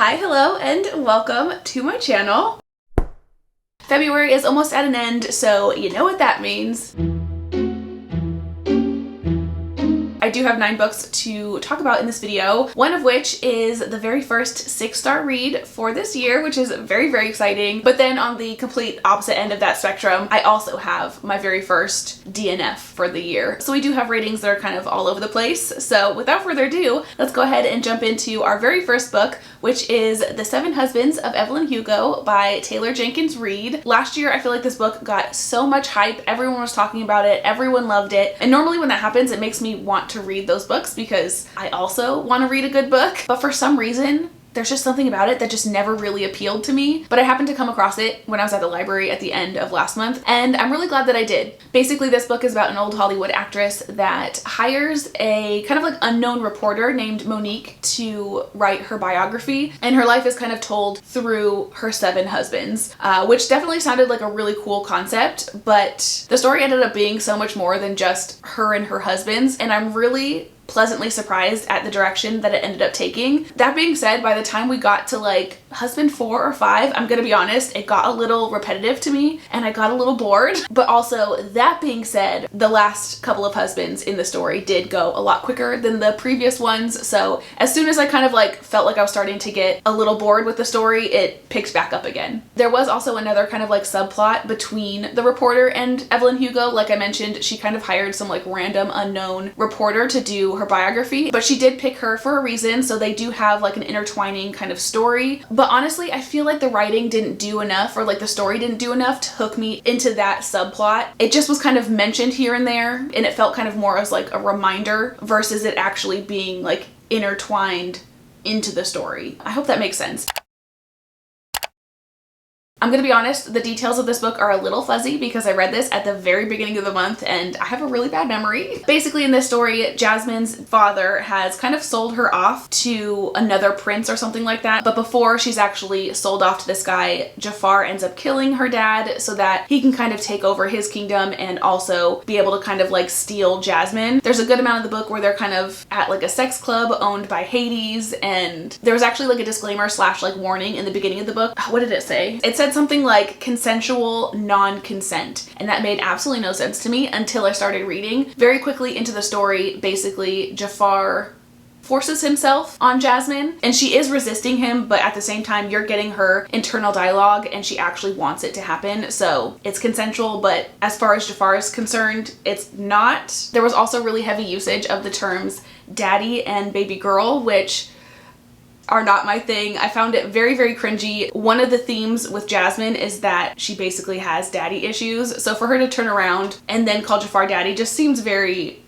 Hi, hello, and welcome to my channel. February is almost at an end, so you know what that means. I do have 9 books to talk about in this video, one of which is the very first 6-star read for this year, which is very, very exciting. But then on the complete opposite end of that spectrum, I also have my very first DNF for the year. So we do have ratings that are kind of all over the place. So without further ado, let's go ahead and jump into our very first book, which is The 7 Husbands of Evelyn Hugo by Taylor Jenkins Reid. Last year, I feel like this book got so much hype. Everyone was talking about it. Everyone loved it. And normally when that happens, it makes me want to read those books because I also want to read a good book. But for some reason, there's just something about it that just never really appealed to me. But I happened to come across it when I was at the library at the end of last month, and I'm really glad that I did. Basically, this book is about an old Hollywood actress that hires a kind of like unknown reporter named Monique to write her biography, and her life is kind of told through her 7 husbands, which definitely sounded like a really cool concept, but the story ended up being so much more than just her and her husbands, and I'm really pleasantly surprised at the direction that it ended up taking. That being said, by the time we got to like husband 4 or 5, I'm gonna be honest, it got a little repetitive to me and I got a little bored. But also, that being said, the last couple of husbands in the story did go a lot quicker than the previous ones. So as soon as I kind of like felt like I was starting to get a little bored with the story, it picked back up again. There was also another kind of like subplot between the reporter and Evelyn Hugo. Like I mentioned, she kind of hired some like random unknown reporter to do her biography, but she did pick her for a reason, so they do have like an intertwining kind of story. But honestly, I feel like the writing didn't do enough, or like the story didn't do enough to hook me into that subplot. It just was kind of mentioned here and there, and it felt kind of more as like a reminder versus it actually being like intertwined into the story. I hope that makes sense. I'm gonna be honest, the details of this book are a little fuzzy because I read this at the very beginning of the month and I have a really bad memory. Basically in this story, Jasmine's father has kind of sold her off to another prince or something like that, but before she's actually sold off to this guy, Jafar ends up killing her dad so that he can kind of take over his kingdom and also be able to kind of like steal Jasmine. There's a good amount of the book where they're kind of at like a sex club owned by Hades, and there was actually like a disclaimer slash like warning in the beginning of the book. What did it say? It said something like consensual non-consent, and that made absolutely no sense to me until I started reading. Very quickly into the story, basically Jafar forces himself on Jasmine and she is resisting him, but at the same time you're getting her internal dialogue and she actually wants it to happen. So it's consensual, but as far as Jafar is concerned, it's not. There was also really heavy usage of the terms daddy and baby girl, which are not my thing. I found it very, very cringy. One of the themes with Jasmine is that she basically has daddy issues. So for her to turn around and then call Jafar daddy just seems very...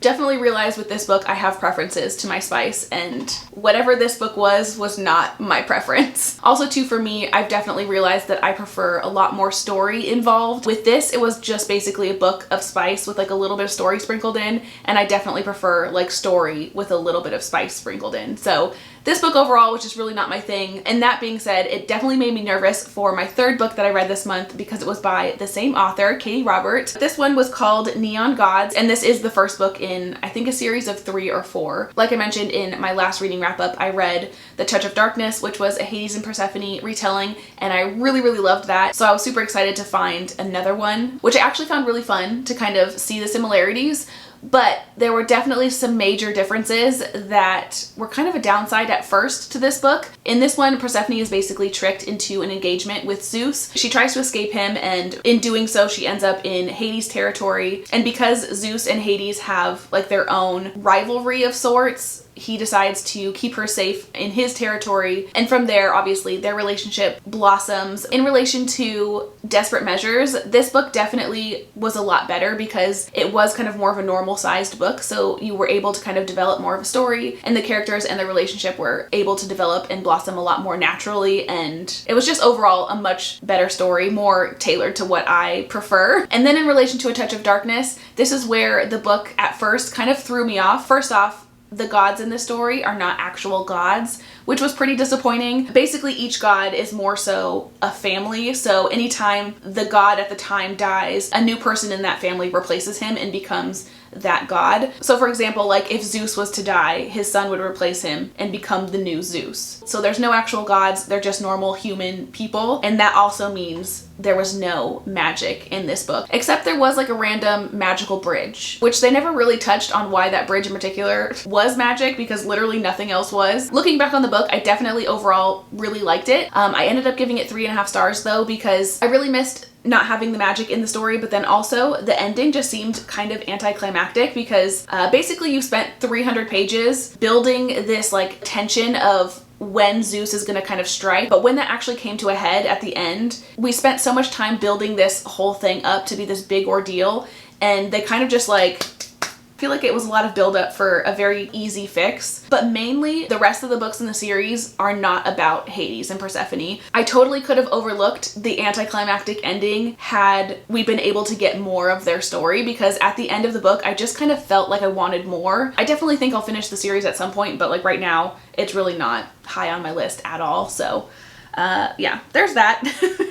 Definitely realized with this book I have preferences to my spice, and whatever this book was not my preference. Also too, for me, I've definitely realized that I prefer a lot more story involved. With this, it was just basically a book of spice with like a little bit of story sprinkled in, and I definitely prefer like story with a little bit of spice sprinkled in. So this book overall was just really not my thing. And that being said, it definitely made me nervous for my 3rd book that I read this month because it was by the same author, Katee Robert. This one was called Neon Gods, and this is the first book in, I think, a series of 3 or 4. Like I mentioned in my last reading wrap-up, I read The Touch of Darkness, which was a Hades and Persephone retelling, and I really, really loved that. So I was super excited to find another one, which I actually found really fun to kind of see the similarities. But there were definitely some major differences that were kind of a downside at first to this book. In this one, Persephone is basically tricked into an engagement with Zeus. She tries to escape him, and in doing so, she ends up in Hades territory. And because Zeus and Hades have like their own rivalry of sorts, he decides to keep her safe in his territory, and from there obviously their relationship blossoms. In relation to Desperate Measures, this book definitely was a lot better because it was kind of more of a normal sized book, so you were able to kind of develop more of a story, and the characters and the relationship were able to develop and blossom a lot more naturally, and it was just overall a much better story, more tailored to what I prefer. And then in relation to A Touch of Darkness, this is where the book at first kind of threw me off. First off, the gods in this story are not actual gods, which was pretty disappointing. Basically, each god is more so a family, so anytime the god at the time dies, a new person in that family replaces him and becomes that god. So for example, like if Zeus was to die, his son would replace him and become the new Zeus. So there's no actual gods, they're just normal human people, and that also means there was no magic in this book, except there was like a random magical bridge, which they never really touched on why that bridge in particular was magic, because literally nothing else was. Looking back on the book, I definitely overall really liked it. I ended up giving it 3.5 stars though, because I really missed not having the magic in the story, but then also the ending just seemed kind of anticlimactic, because basically you spent 300 pages building this like tension of when Zeus is going to kind of strike, but when that actually came to a head at the end, we spent so much time building this whole thing up to be this big ordeal, and they kind of just like, I feel like it was a lot of build up for a very easy fix. But mainly the rest of the books in the series are not about Hades and Persephone. I totally could have overlooked the anticlimactic ending had we been able to get more of their story, because at the end of the book I just kind of felt like I wanted more. I definitely think I'll finish the series at some point, but like right now it's really not high on my list at all. So yeah, there's that.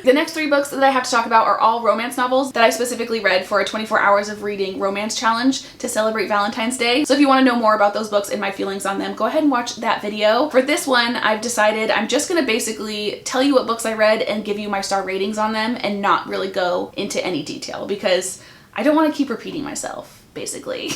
The next 3 books that I have to talk about are all romance novels that I specifically read for a 24 hours of reading romance challenge to celebrate Valentine's Day. So if you want to know more about those books and my feelings on them, go ahead and watch that video. For this one, I've decided I'm just gonna basically tell you what books I read and give you my star ratings on them and not really go into any detail, because I don't want to keep repeating myself, basically.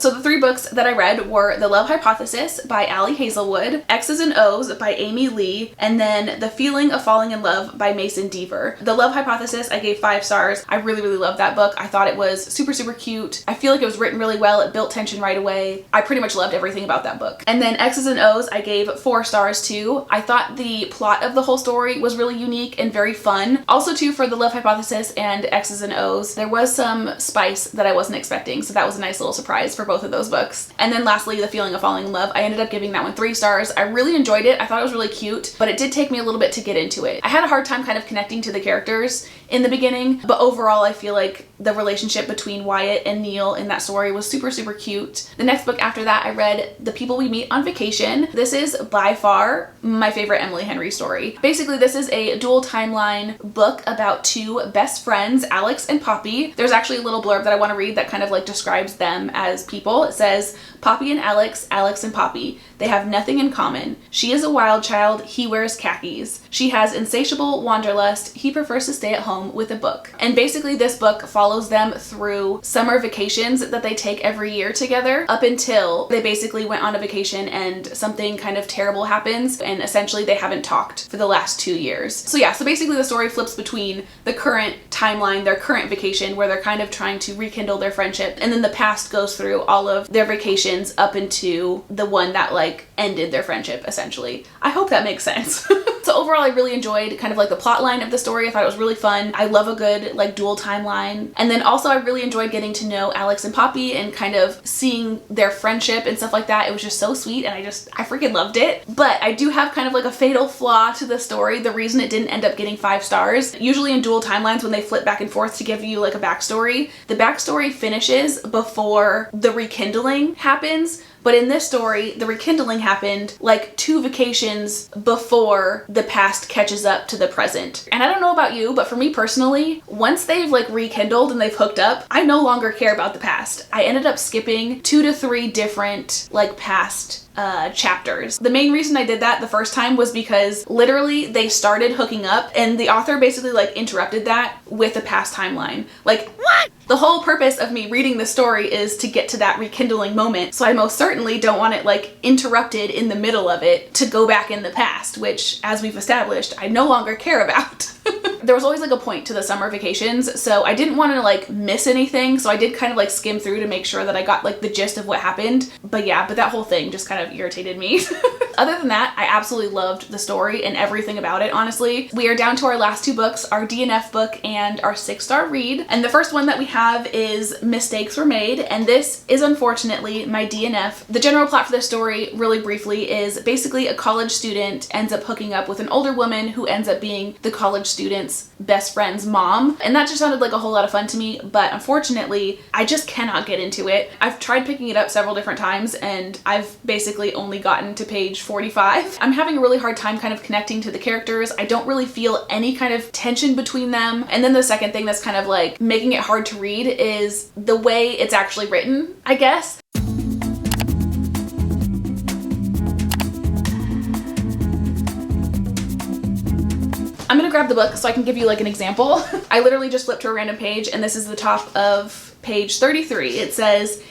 So the 3 books that I read were The Love Hypothesis by Ali Hazelwood, X's and O's by Amy Lee, and then The Feeling of Falling in Love by Mason Deaver. The Love Hypothesis I gave 5 stars. I really, really loved that book. I thought it was super, super cute. I feel like it was written really well. It built tension right away. I pretty much loved everything about that book. And then X's and O's I gave 4 stars too. I thought the plot of the whole story was really unique and very fun. Also too, for The Love Hypothesis and X's and O's, there was some spice that I wasn't expecting, so that was a nice little surprise for both of those books. And then lastly, The Feeling of Falling in Love, I ended up giving that one 3 stars. I really enjoyed it. I thought it was really cute, but it did take me a little bit to get into it. I had a hard time kind of connecting to the characters in the beginning, but overall I feel like the relationship between Wyatt and Neil in that story was super, super cute. The next book after that, I read The People We Meet on Vacation. This is by far my favorite Emily Henry story. Basically, this is a dual timeline book about 2 best friends, Alex and Poppy. There's actually a little blurb that I want to read that kind of like describes them as people. It says, Poppy and Alex, Alex and Poppy. They have nothing in common. She is a wild child, he wears khakis. She has insatiable wanderlust, he prefers to stay at home with a book. And basically this book follows them through summer vacations that they take every year together, up until they basically went on a vacation and something kind of terrible happens, and essentially they haven't talked for the last 2 years. So yeah, so basically the story flips between the current timeline, their current vacation, where they're kind of trying to rekindle their friendship, and then the past goes through all of their vacations up into the one that like ended their friendship, essentially. I hope that makes sense. So overall, I really enjoyed kind of like the plot line of the story. I thought it was really fun. I love a good like dual timeline. And then also I really enjoyed getting to know Alex and Poppy and kind of seeing their friendship and stuff like that. It was just so sweet, and I freaking loved it. But I do have kind of like a fatal flaw to the story. The reason it didn't end up getting 5 stars, usually in dual timelines when they flip back and forth to give you like a backstory, the backstory finishes before the rekindling happens. But in this story, the rekindling happened like 2 vacations before the past catches up to the present. And I don't know about you, but for me personally, once they've like rekindled and they've hooked up, I no longer care about the past. I ended up skipping 2 to 3 different like past chapters. The main reason I did that the first time was because literally they started hooking up and the author basically like interrupted that with a past timeline. Like, what? The whole purpose of me reading the story is to get to that rekindling moment, so I most certainly don't want it like interrupted in the middle of it to go back in the past, which, as we've established, I no longer care about. There was always like a point to the summer vacations, so I didn't want to like miss anything, so I did kind of like skim through to make sure that I got like the gist of what happened. But yeah, but that whole thing just kind of irritated me. Other than that, I absolutely loved the story and everything about it, honestly. We are down to our last 2 books, our DNF book and our 6-star read. And the first one that we have is Mistakes Were Made, and this is unfortunately my DNF. The general plot for this story, really briefly, is basically a college student ends up hooking up with an older woman who ends up being the college student's student's best friend's mom. And that just sounded like a whole lot of fun to me, but unfortunately, I just cannot get into it. I've tried picking it up several different times and I've basically only gotten to page 45. I'm having a really hard time kind of connecting to the characters. I don't really feel any kind of tension between them. And then the second thing that's kind of like making it hard to read is the way it's actually written, I guess. I'm gonna grab the book so I can give you like an example. I literally just flipped to a random page and this is the top of page 33. It says,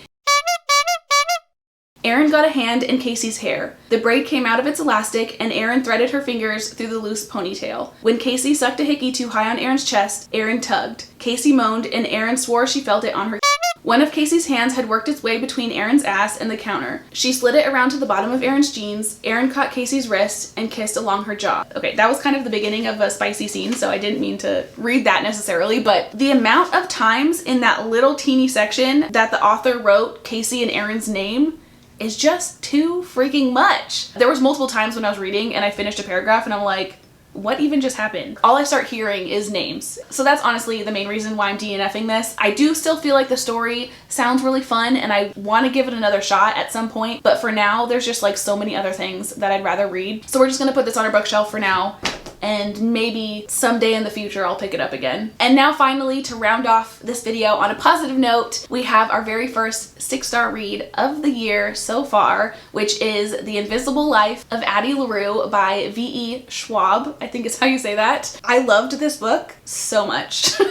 Erin got a hand in Casey's hair. The braid came out of its elastic and Erin threaded her fingers through the loose ponytail. When Casey sucked a hickey too high on Erin's chest, Erin tugged. Casey moaned and Erin swore she felt it on her. One of Casey's hands had worked its way between Erin's ass and the counter. She slid it around to the bottom of Erin's jeans. Erin caught Casey's wrist and kissed along her jaw. Okay, that was kind of the beginning of a spicy scene, so I didn't mean to read that necessarily, but the amount of times in that little teeny section that the author wrote Casey and Erin's name is just too freaking much. There was multiple times when I was reading and I finished a paragraph and I'm like, what even just happened? All I start hearing is names. So that's honestly the main reason why I'm DNFing this. I do still feel like the story sounds really fun and I want to give it another shot at some point, but for now there's just like so many other things that I'd rather read. So we're just gonna put this on our bookshelf for now, and maybe someday in the future I'll pick it up again. And now finally, to round off this video on a positive note, we have our very first 6-star read of the year so far, which is The Invisible Life of Addie LaRue by V.E. Schwab, I think is how you say that. I loved this book so much.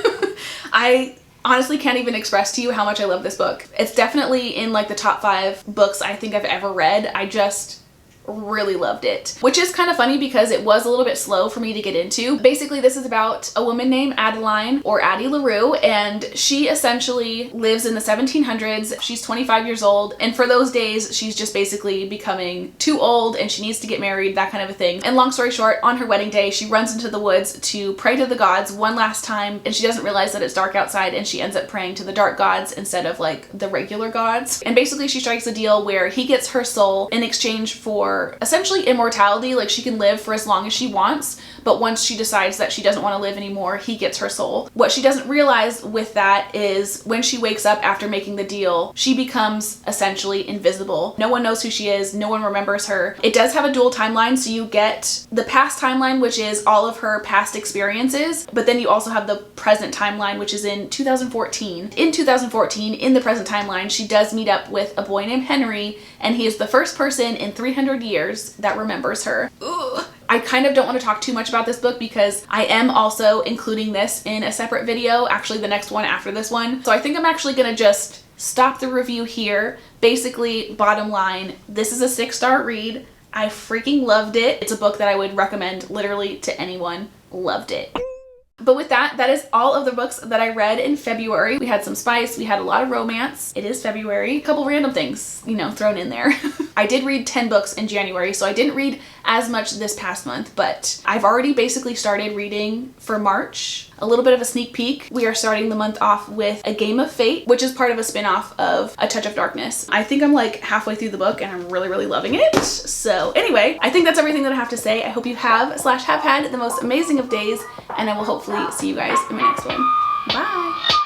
I honestly can't even express to you how much I love this book. It's definitely in like the top 5 books I think I've ever read. I just really loved it, which is kind of funny because it was a little bit slow for me to get into. Basically, this is about a woman named Adeline, or Addie LaRue, and she essentially lives in the 1700s. She's 25 years old, and for those days she's just basically becoming too old and she needs to get married, that kind of a thing. And long story short, on her wedding day she runs into the woods to pray to the gods one last time, and she doesn't realize that it's dark outside and she ends up praying to the dark gods instead of like the regular gods. And basically she strikes a deal where he gets her soul in exchange for essentially immortality. Like she can live for as long as she wants, but once she decides that she doesn't want to live anymore, he gets her soul. What she doesn't realize with that is when she wakes up after making the deal, she becomes essentially invisible. No one knows who she is, no one remembers her. It does have a dual timeline, so you get the past timeline, which is all of her past experiences, but then you also have the present timeline, which is in 2014. In 2014, in the present timeline, she does meet up with a boy named Henry, and he is the first person in 300 years that remembers her. Ugh. I kind of don't want to talk too much about this book because I am also including this in a separate video, actually the next one after this one. So I think I'm actually gonna just stop the review here. Basically, bottom line, this is a 6-star read. I freaking loved it. It's a book that I would recommend literally to anyone. Loved it. But with that, that is all of the books that I read in February. We had some spice, we had a lot of romance. It is February. A couple random things, you know, thrown in there. I did read 10 books in January, so I didn't read as much this past month, but I've already basically started reading for March. A little bit of a sneak peek. We are starting the month off with A Game of Fate, which is part of a spin-off of A Touch of Darkness. I think I'm like halfway through the book and I'm really, really loving it. So anyway, I think that's everything that I have to say. I hope you have had the most amazing of days, and I will hopefully see you guys in my next one. Bye!